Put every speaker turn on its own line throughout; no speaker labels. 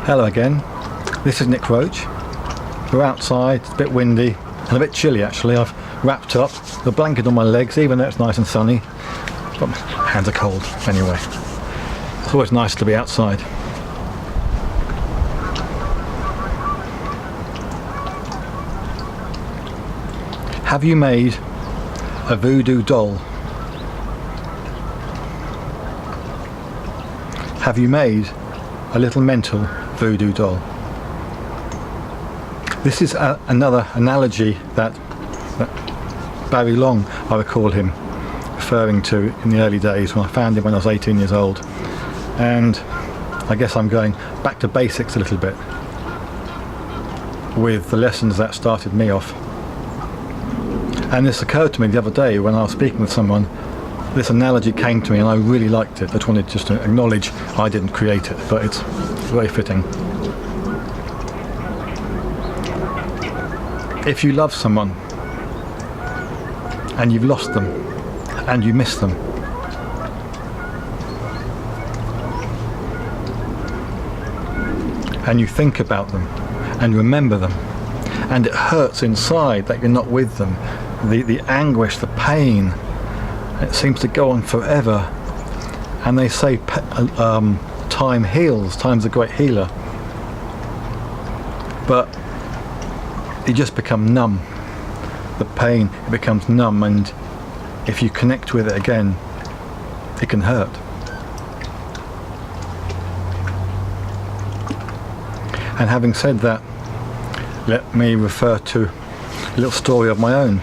Hello again, this is Nick Roach. We're outside, it's a bit windy and a bit chilly actually. I've wrapped up the blanket on my legs even though it's nice and sunny, but my hands are cold anyway. It's always nice to be outside. Have you made a voodoo doll? Have you made a little mental voodoo doll? This is another analogy that Barry Long, I recall him referring to in the early days when I found him when I was 18 years old. And I guess I'm going back to basics a little bit with the lessons that started me off. And this occurred to me the other day when I was speaking with someone. This analogy came to me and I really liked it. I just wanted to acknowledge I didn't create it, but it's very fitting. If you love someone and you've lost them and you miss them, and you think about them and remember them, and it hurts inside that you're not with them, the anguish, the pain, it seems to go on forever. And they say time heals, time's a great healer, but you just become numb. The pain, it becomes numb, and if you connect with it again, it can hurt. And having said that, let me refer to a little story of my own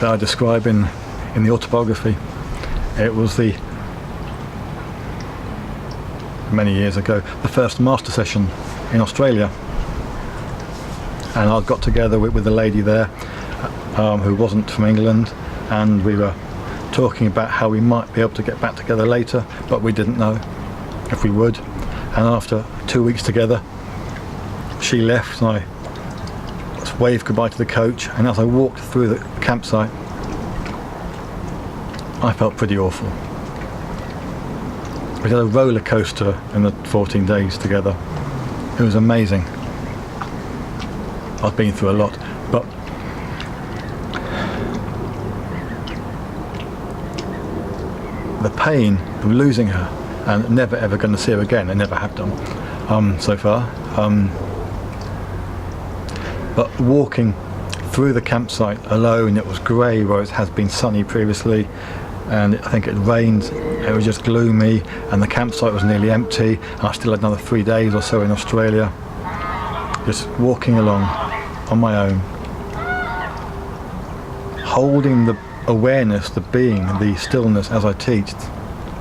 that I describe in the autobiography. It was many years ago, the first master session in Australia. And I got together with a lady there who wasn't from England, and we were talking about how we might be able to get back together later, but we didn't know if we would. And after 2 weeks together, she left and I waved goodbye to the coach, and as I walked through the campsite, I felt pretty awful. We had a roller coaster in the 14 days together. It was amazing. I've been through a lot, but the pain of losing her and never ever going to see her again, I never have done so far, but walking through the campsite alone, it was grey whereas it has been sunny previously, and I think it rained, it was just gloomy, and the campsite was nearly empty, and I still had another 3 days or so in Australia, just walking along on my own, holding the awareness, the being, the stillness as I teached,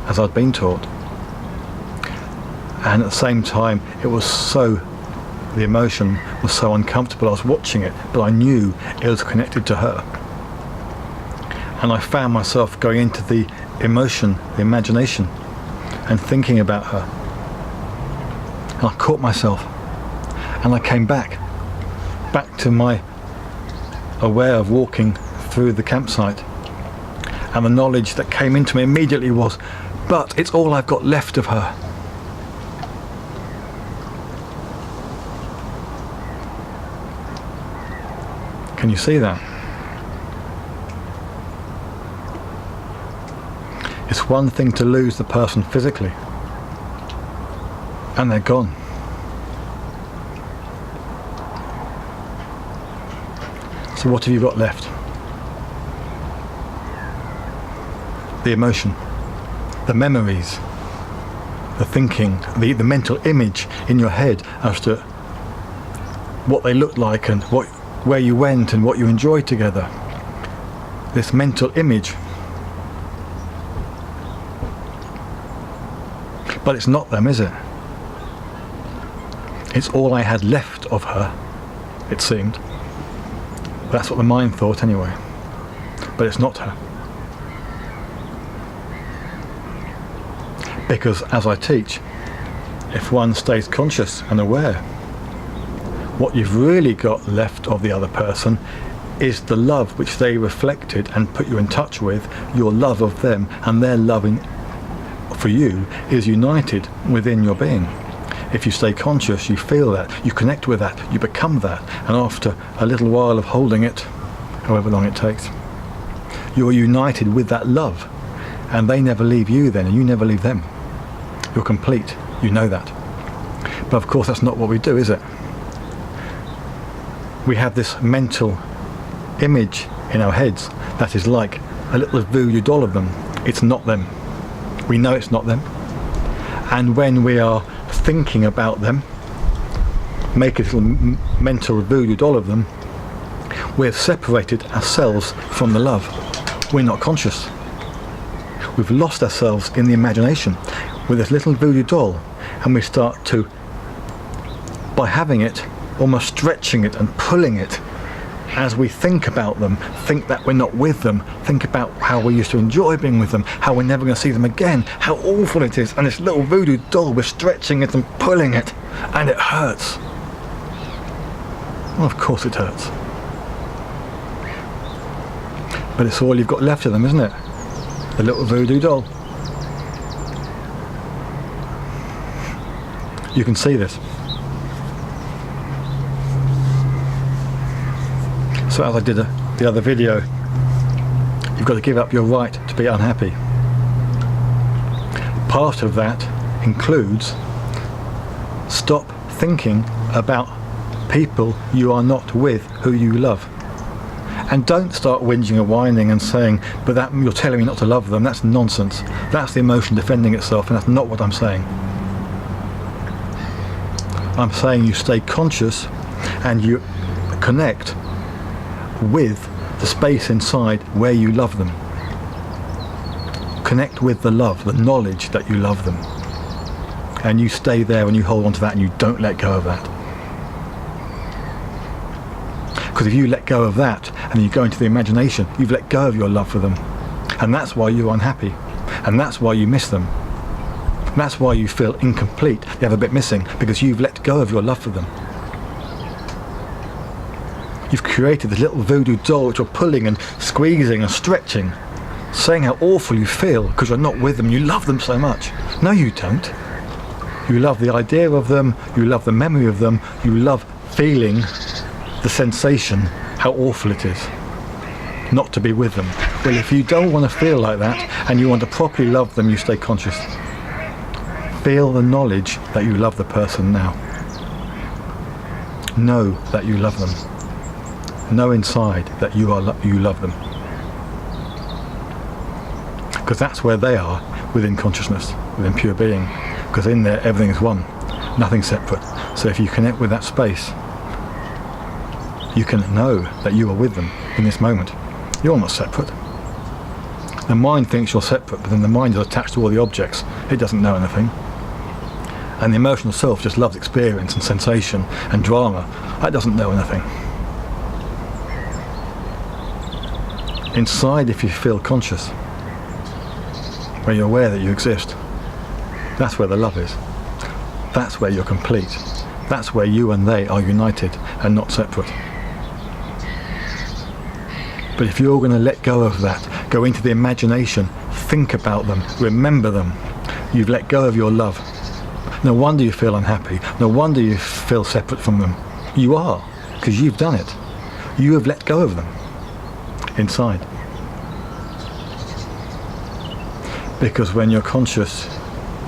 as I'd been taught. And at the same time, the emotion was so uncomfortable. I was watching it, but I knew it was connected to her. And I found myself going into the emotion, the imagination, and thinking about her. And I caught myself, and I came back to my aware of walking through the campsite, and the knowledge that came into me immediately was, but it's all I've got left of her. Can you see that? It's one thing to lose the person physically, and they're gone. So what have you got left? The emotion, the memories, the thinking, the mental image in your head as to what they looked like and where you went and what you enjoyed together. This mental image. But it's not them, is it? It's all I had left of her, it seemed. That's what the mind thought anyway. But it's not her. Because as I teach, if one stays conscious and aware, what you've really got left of the other person is the love which they reflected and put you in touch with, your love of them, and their loving for you is united within your being. If you stay conscious, you feel that, you connect with that, you become that, and after a little while of holding it, however long it takes, you're united with that love, and they never leave you then, and you never leave them. You're complete, you know that. But of course that's not what we do, is it? We have this mental image in our heads that is like a little voodoo doll of them. It's not them. We know it's not them. And when we are thinking about them, make a little mental voodoo doll of them, we've separated ourselves from the love. We're not conscious. We've lost ourselves in the imagination with this little voodoo doll, and we start to, by having it, almost stretching it and pulling it as we think about them, think that we're not with them, think about how we used to enjoy being with them, how we're never going to see them again, how awful it is, and this little voodoo doll, we're stretching it and pulling it, and it hurts. Well, of course it hurts. But it's all you've got left of them, isn't it? The little voodoo doll. You can see this. So as I did the other video, you've got to give up your right to be unhappy. Part of that includes stop thinking about people you are not with who you love. And don't start whinging and whining and saying, but that you're telling me not to love them. That's nonsense. That's the emotion defending itself, and that's not what I'm saying. I'm saying you stay conscious and you connect with the space inside where you love them. Connect with the love, the knowledge that you love them. And you stay there and you hold on to that and you don't let go of that. Because if you let go of that and you go into the imagination, you've let go of your love for them. And that's why you're unhappy. And that's why you miss them. And that's why you feel incomplete. You have a bit missing because you've let go of your love for them. You've created this little voodoo doll which you're pulling and squeezing and stretching, saying how awful you feel because you're not with them. You love them so much. No, you don't. You love the idea of them, you love the memory of them, you love feeling the sensation, how awful it is not to be with them. Well, if you don't want to feel like that and you want to properly love them, you stay conscious. Feel the knowledge that you love the person now. Know that you love them. Know inside that you love them. Because that's where they are within consciousness, within pure being. Because in there everything is one, nothing separate. So if you connect with that space, you can know that you are with them in this moment. You're not separate. The mind thinks you're separate, but then the mind is attached to all the objects. It doesn't know anything. And the emotional self just loves experience and sensation and drama. That doesn't know anything. Inside, if you feel conscious, where you're aware that you exist, that's where the love is. That's where you're complete. That's where you and they are united and not separate. But if you're going to let go of that, go into the imagination, think about them, remember them, you've let go of your love. No wonder you feel unhappy. No wonder you feel separate from them. You are, because you've done it. You have let go of them inside. Because when you're conscious,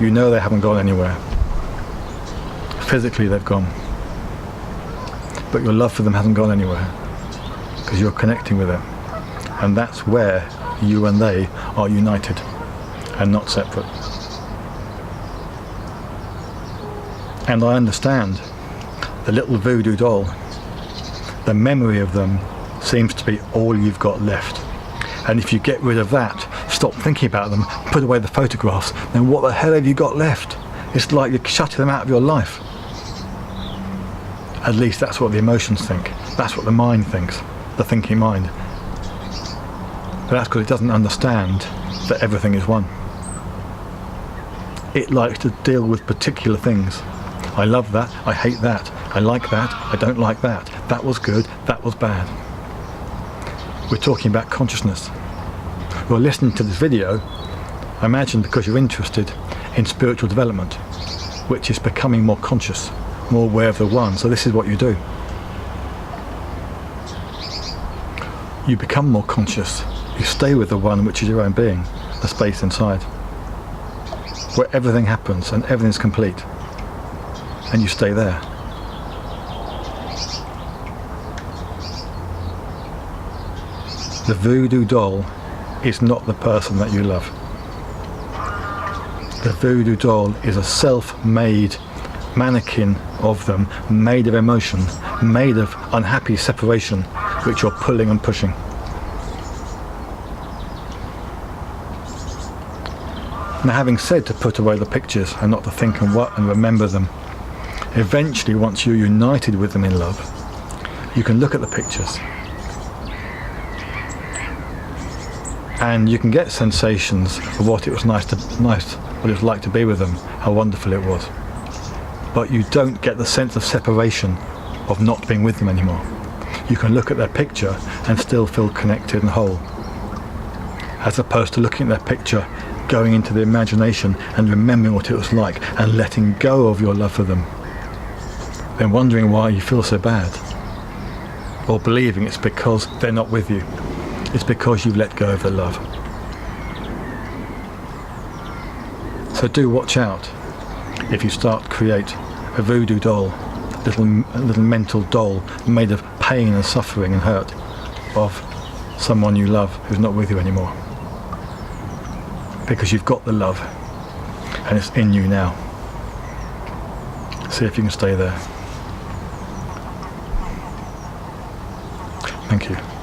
you know they haven't gone anywhere. Physically they've gone. But your love for them hasn't gone anywhere. Because you're connecting with them. And that's where you and they are united and not separate. And I understand the little voodoo doll, the memory of them seems to be all you've got left. And if you get rid of that, stop thinking about them, put away the photographs, then what the hell have you got left? It's like you're shutting them out of your life. At least that's what the emotions think. That's what the mind thinks, the thinking mind. But that's because it doesn't understand that everything is one. It likes to deal with particular things. I love that, I hate that, I like that, I don't like that, that was good, that was bad. We're talking about consciousness. You're listening to this video, I imagine because you're interested in spiritual development. which is becoming more conscious, more aware of the one. So this is what you do. You become more conscious. You stay with the one, which is your own being, the space inside, where everything happens and everything's complete, and you stay there. The voodoo doll is not the person that you love. The voodoo doll is a self-made mannequin of them, made of emotion, made of unhappy separation, which you're pulling and pushing. Now, having said to put away the pictures and not to think and what and remember them, eventually once you're united with them in love, you can look at the pictures and you can get sensations of what it was what it was like to be with them, how wonderful it was. But you don't get the sense of separation of not being with them anymore. You can look at their picture and still feel connected and whole, as opposed to looking at their picture, going into the imagination and remembering what it was like and letting go of your love for them, then wondering why you feel so bad, or believing it's because they're not with you. It's because you've let go of the love. So do watch out if you start to create a voodoo doll, a little mental doll made of pain and suffering and hurt of someone you love who's not with you anymore. Because you've got the love and it's in you now. See if you can stay there. Thank you.